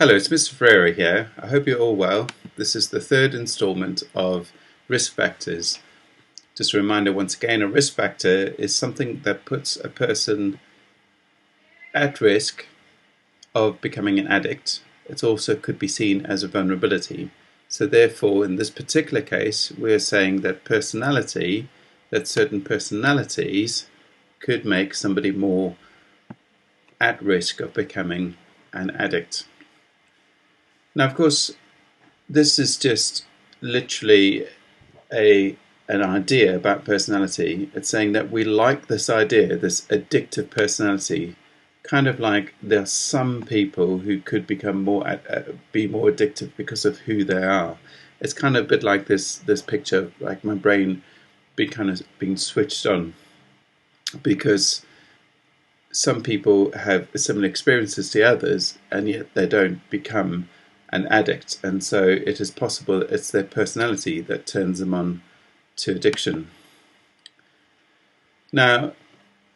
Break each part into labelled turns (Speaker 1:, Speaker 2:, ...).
Speaker 1: Hello, it's Mr. Ferreira here. I hope you're all well. This is the third installment of risk factors. Just a reminder once again, a risk factor is something that puts a person at risk of becoming an addict. It also could be seen as a vulnerability. So therefore, in this particular case, we're saying that certain personalities could make somebody more at risk of becoming an addict. Now, of course, this is just literally an idea about personality. It's saying that we like this idea, this addictive personality, kind of like there are some people who could become be more addictive because of who they are. It's kind of a bit like this picture, like my brain being switched on because some people have similar experiences to others, and yet they don't become an addict. And so it is possible that it's their personality that turns them on to addiction. Now,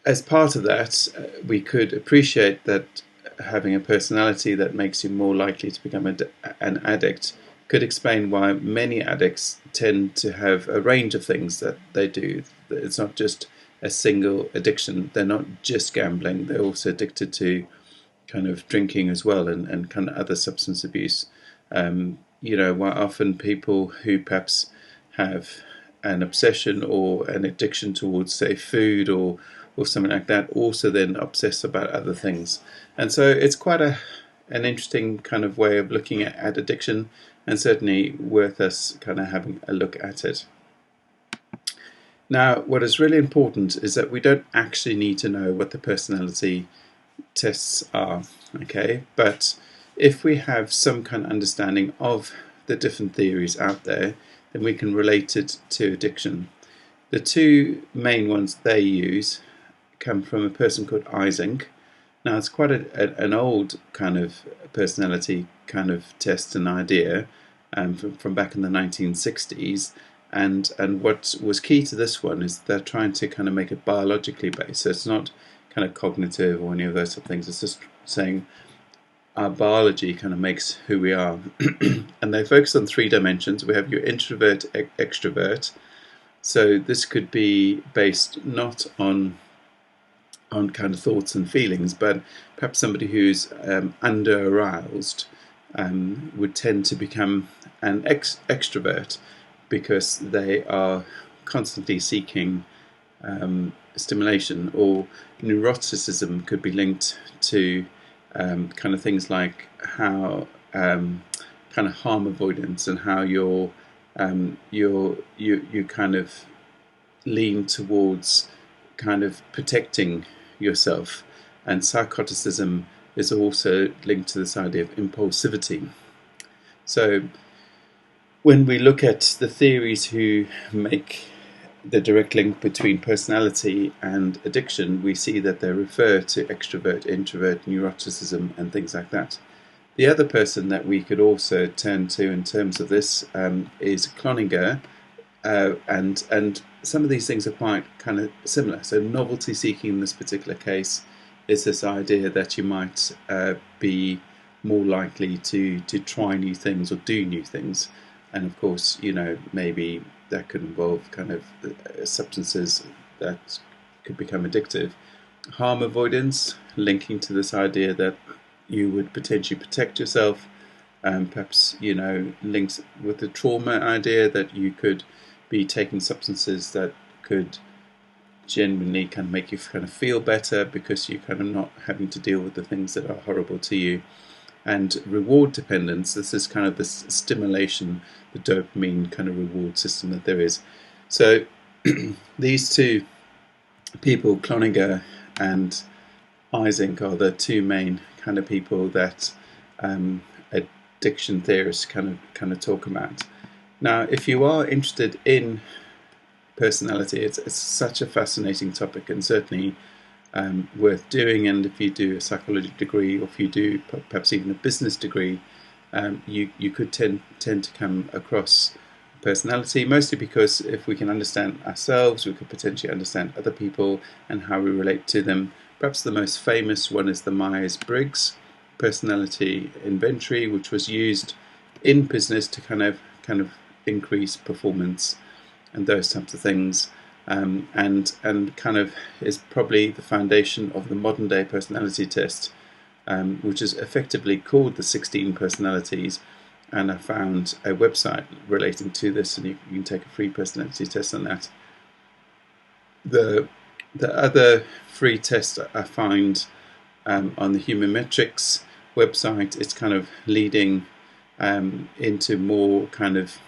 Speaker 1: as part of that, we could appreciate that having a personality that makes you more likely to become an addict could explain why many addicts tend to have a range of things that they do. It's not just a single addiction. They're not just gambling. They're also addicted to kind of drinking as well, and kind of other substance abuse. While often people who perhaps have an obsession or an addiction towards, say, food or something like that, also then obsess about other things. And so it's quite an interesting kind of way of looking at addiction, and certainly worth us kind of having a look at it. Now, what is really important is that we don't actually need to know what the personality tests are, okay? But if we have some kind of understanding of the different theories out there, then we can relate it to addiction. The two main ones they use come from a person called Ising. Now, it's quite an old kind of personality kind of test and idea from back in the 1960s. And what was key to this one is they're trying to kind of make it biologically based. So it's not kind of cognitive or any of those sort of things. It's just saying our biology kind of makes who we are. And they focus on 3 dimensions. We have your introvert, extrovert. So this could be based not on kind of thoughts and feelings, but perhaps somebody who's under aroused would tend to become an extrovert because they are constantly seeking stimulation. Or neuroticism could be linked to kind of things like how kind of harm avoidance and how you kind of lean towards kind of protecting yourself. And psychoticism is also linked to this idea of impulsivity. So when we look at the theories who make the direct link between personality and addiction, we see that they refer to extrovert, introvert, neuroticism, and things like that. The other person that we could also turn to in terms of this is Cloninger, and some of these things are quite kind of similar. So novelty seeking in this particular case is this idea that you might be more likely to try new things or do new things. And of course, maybe that could involve kind of substances that could become addictive. Harm avoidance, linking to this idea that you would potentially protect yourself, perhaps, links with the trauma idea that you could be taking substances that could genuinely kind of make you kind of feel better because you're kind of not having to deal with the things that are horrible to you. And reward dependence, this is kind of this stimulation, the dopamine kind of reward system that there is. So these two people, Cloninger and Ising, are the 2 main kind of people that addiction theorists kind of talk about. Now, if you are interested in personality, it's such a fascinating topic, and certainly worth doing. And if you do a psychology degree, or if you do perhaps even a business degree, you could tend to come across personality, mostly because if we can understand ourselves, we could potentially understand other people and how we relate to them. Perhaps the most famous one is the Myers-Briggs, personality inventory, which was used in business to kind of increase performance and those types of things, and kind of is probably the foundation of the modern day personality test, which is effectively called the 16 personalities. And I found a website relating to this, and you can take a free personality test on that. The other free test I find on the Human Metrics website, it's kind of leading into more kind of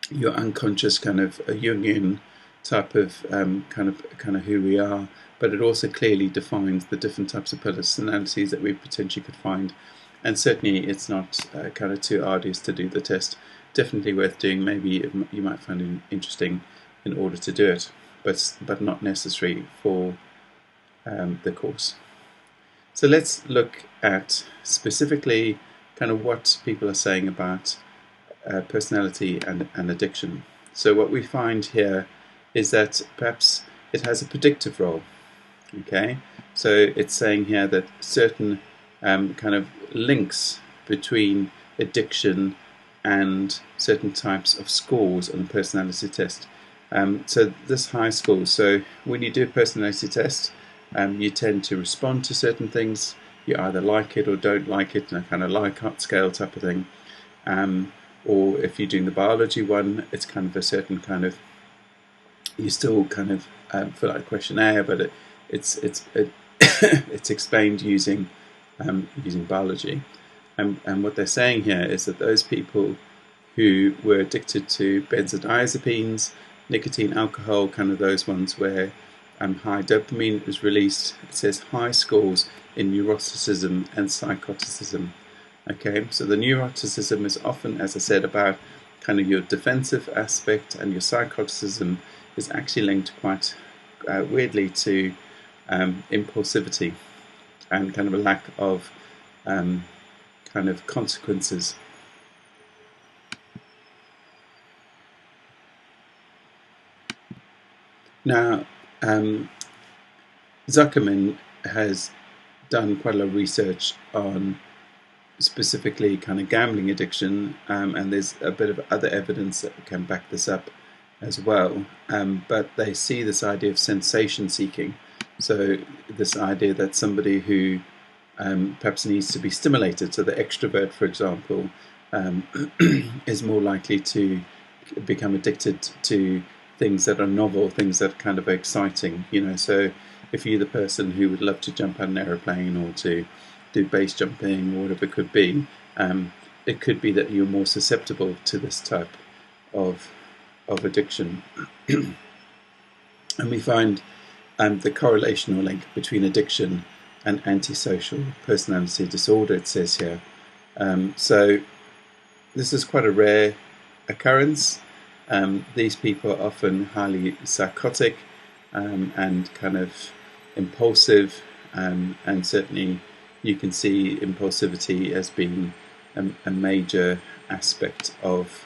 Speaker 1: your unconscious kind of a Jungian type of kind of who we are, but it also clearly defines the different types of personalities that we potentially could find. And certainly it's not kind of too arduous to do the test. Definitely worth doing. Maybe you might find it interesting in order to do it, but not necessary for the course. So let's look at specifically kind of what people are saying about personality and addiction. So what we find here is that perhaps it has a predictive role. Okay, so it's saying here that certain kind of links between addiction and certain types of scores on a personality test. So this high score, so when you do a personality test, you tend to respond to certain things. You either like it or don't like it, in a kind of Likert scale type of thing. Or if you're doing the biology one, it's kind of a certain kind of, you still kind of fill out a questionnaire, but it's explained using biology. And what they're saying here is that those people who were addicted to benzodiazepines, nicotine, alcohol, kind of those ones where high dopamine is released, it says high scores in neuroticism and psychoticism. Okay, so the neuroticism is often, as I said, about kind of your defensive aspect, and your psychoticism is actually linked quite weirdly to impulsivity and kind of a lack of kind of consequences. Now, Zuckerman has done quite a lot of research on specifically kind of gambling addiction, and there's a bit of other evidence that can back this up as well, but they see this idea of sensation seeking. So this idea that somebody who perhaps needs to be stimulated, so the extrovert, for example, is more likely to become addicted to things that are novel, things that are kind of exciting, you know. So if you're the person who would love to jump out an aeroplane or to do base jumping or whatever it could be, it could be that you're more susceptible to this type of addiction. And we find the correlational link between addiction and antisocial personality disorder, it says here. So this is quite a rare occurrence. These people are often highly psychotic and kind of impulsive, and certainly you can see impulsivity as being a major aspect of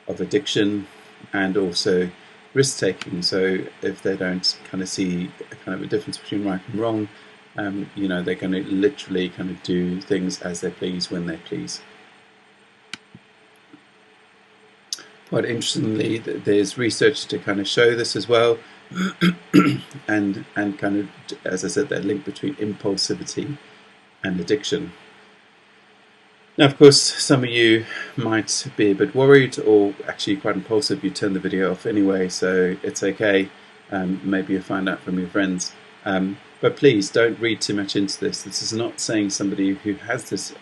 Speaker 1: addiction, and also risk-taking. So if they don't kind of see kind of a difference between right and wrong, you know, they're going to literally kind of do things as they please when they please. Quite interestingly, there's research to kind of show this as well, and kind of, as I said, that link between impulsivity and addiction. Now, of course, some of you might be a bit worried, or actually quite impulsive. You turn the video off anyway, so it's okay. Maybe you'll find out from your friends. But please don't read too much into this. This is not saying somebody who has this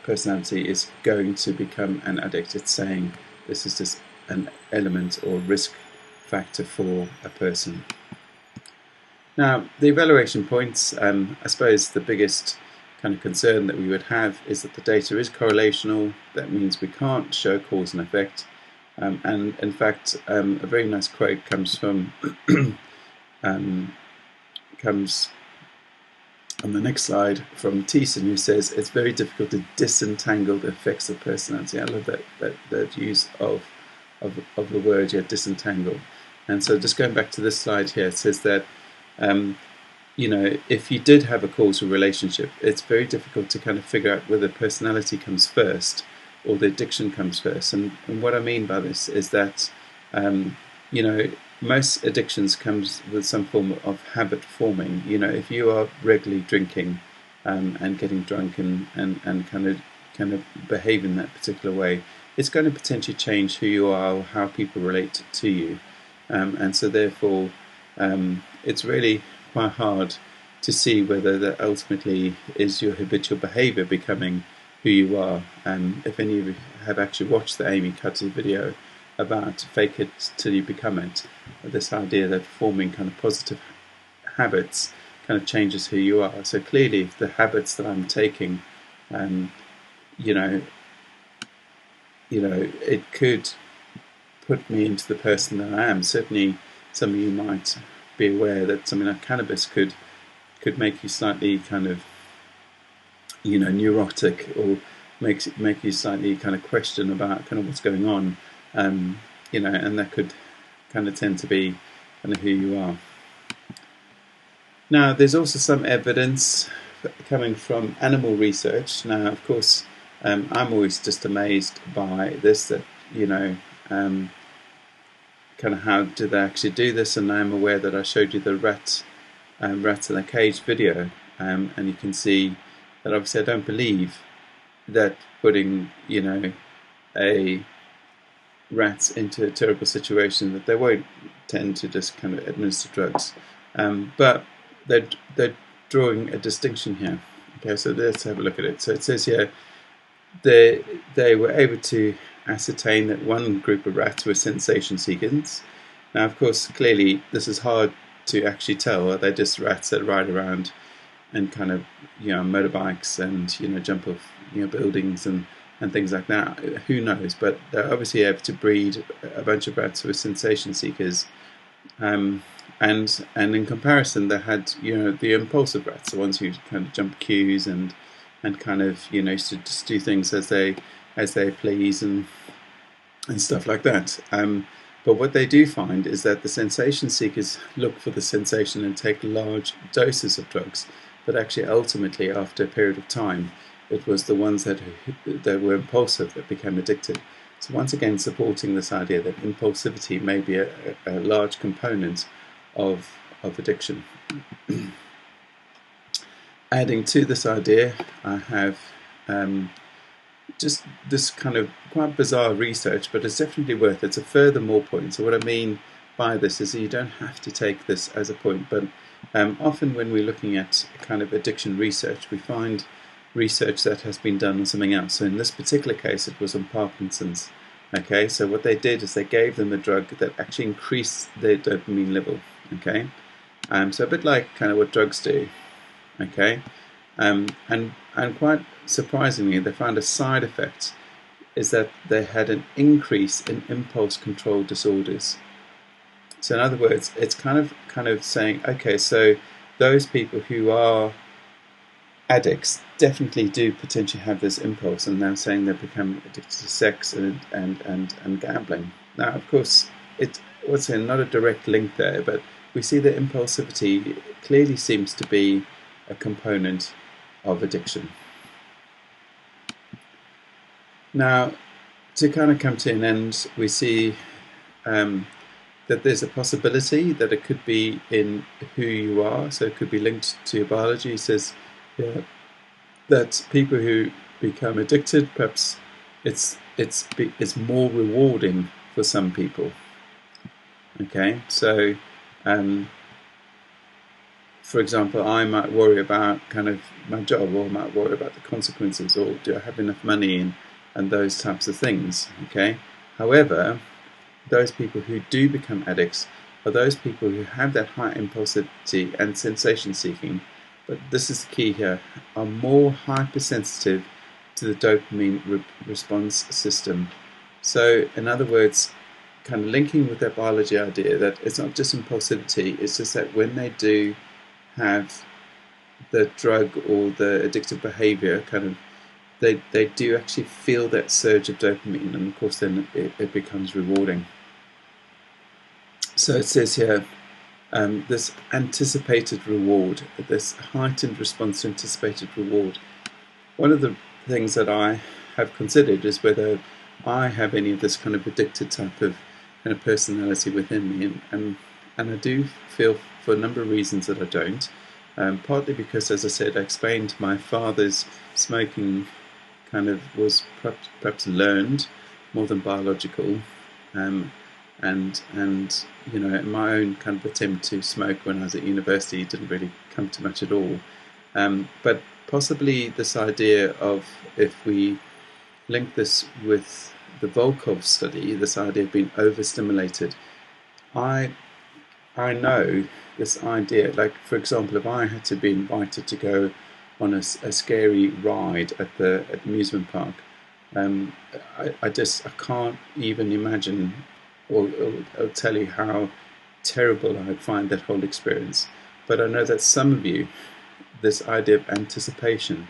Speaker 1: personality is going to become an addict. It's saying this is just an element or risk factor for a person. Now, the evaluation points, I suppose the biggest kind of concern that we would have is that the data is correlational. That means we can't show cause and effect. And in fact, a very nice quote comes from comes on the next slide from Thiessen, who says it's very difficult to disentangle the effects of personality. I love that use of the word, yeah, disentangle. And so just going back to this slide here, it says that if you did have a causal relationship, it's very difficult to kind of figure out whether personality comes first or the addiction comes first. And what I mean by this is that, you know, most addictions comes with some form of habit forming. If you are regularly drinking and getting drunk and kind of behave in that particular way, it's going to potentially change who you are or how people relate to you. And so therefore, it's really quite hard to see whether that ultimately is your habitual behaviour becoming who you are. If any of you have actually watched the Amy Cuddy video about fake it till you become it, this idea that forming kind of positive habits kind of changes who you are. So clearly, if the habits that I'm taking, it could put me into the person that I am. Certainly, some of you might be aware that something like cannabis could make you slightly kind of, neurotic, or make you slightly kind of question about kind of what's going on, and that could kind of tend to be kind of who you are. Now, there's also some evidence coming from animal research. Now, of course, I'm always just amazed by this, that, kind of how do they actually do this, and I'm aware that I showed you the rats in a cage video, and you can see that obviously I don't believe that putting a rats into a terrible situation that they won't tend to just kind of administer drugs, but they're drawing a distinction here. Okay, so let's have a look at it. So it says here they were able to ascertain that one group of rats were sensation seekers. Now, of course, clearly this is hard to actually tell. Are they just rats that ride around and kind of motorbikes and jump off buildings and things like that? Who knows? But they're obviously able to breed a bunch of rats who are sensation seekers. And in comparison, they had the impulsive rats, the ones who kind of jump queues and kind of used to just do things as they please and stuff like that. But what they do find is that the sensation seekers look for the sensation and take large doses of drugs, but actually ultimately after a period of time it was the ones that were impulsive that became addicted. So once again, supporting this idea that impulsivity may be a large component of addiction. Adding to this idea, I have just this kind of quite bizarre research, but it's definitely worth it. It's a furthermore point. So what I mean by this is that you don't have to take this as a point, but often when we're looking at kind of addiction research, we find research that has been done on something else. So in this particular case, it was on Parkinson's. Okay, so what they did is they gave them a drug that actually increased their dopamine level. Okay, so a bit like kind of what drugs do. Okay, and quite surprisingly, they found a side effect is that they had an increase in impulse control disorders. So in other words, it's kind of saying, okay, so those people who are addicts definitely do potentially have this impulse, and now saying they become addicted to sex and gambling. Now, of course, it's not a direct link there, but we see that impulsivity clearly seems to be a component of addiction. Now, to kind of come to an end, we see that there's a possibility that it could be in who you are, so it could be linked to your biology. It says that people who become addicted, perhaps it's more rewarding for some people. Okay, so for example, I might worry about kind of my job, or I might worry about the consequences, or do I have enough money, and those types of things. Okay, however, those people who do become addicts are those people who have that high impulsivity and sensation seeking, but this is the key here, are more hypersensitive to the dopamine response system. So in other words, kind of linking with that biology idea that it's not just impulsivity, it's just that when they do have the drug or the addictive behavior, kind of they do actually feel that surge of dopamine, and of course then it becomes rewarding. So it says here, this anticipated reward, this heightened response to anticipated reward. One of the things that I have considered is whether I have any of this kind of addicted type of kind of personality within me, and I do feel for a number of reasons that I don't. Partly because, as I said, I explained my father's smoking kind of was perhaps learned more than biological, and you know, my own kind of attempt to smoke when I was at university didn't really come to much at all. But possibly this idea of, if we link this with the Volkov study, this idea of being overstimulated, I know this idea, like for example, if I had to be invited to go on a scary ride at the amusement park, I can't even imagine or tell you how terrible I'd find that whole experience. But I know that some of you, this idea of anticipation,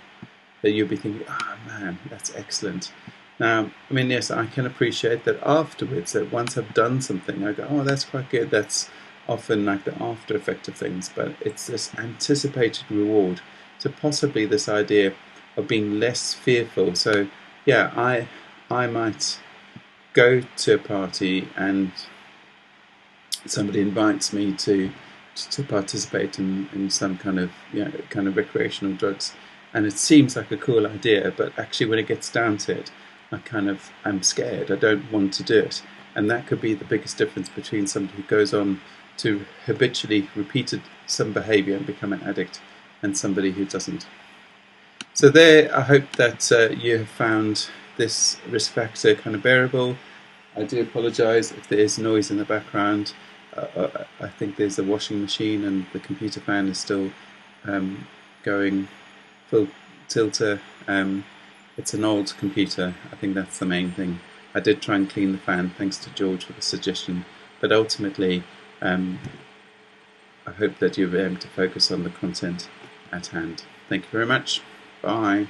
Speaker 1: that you'll be thinking, oh man, that's excellent. Now, I mean, yes, I can appreciate that afterwards, that once I've done something, I go, oh, that's quite good. That's often like the after effect of things, but it's this anticipated reward. So possibly this idea of being less fearful. So yeah, I might go to a party and somebody invites me to participate in some kind of, you know, kind of recreational drugs, and it seems like a cool idea, but actually when it gets down to it, I'm scared. I don't want to do it, and that could be the biggest difference between somebody who goes on to habitually repeated some behaviour and become an addict, and somebody who doesn't. So there, I hope that you have found this risk factor kind of bearable. I do apologise if there is noise in the background. I think there's a washing machine and the computer fan is still going full tilter. It's an old computer. I think that's the main thing. I did try and clean the fan, thanks to George for the suggestion. But ultimately, I hope that you'll be able to focus on the content at hand. Thank you very much. Bye.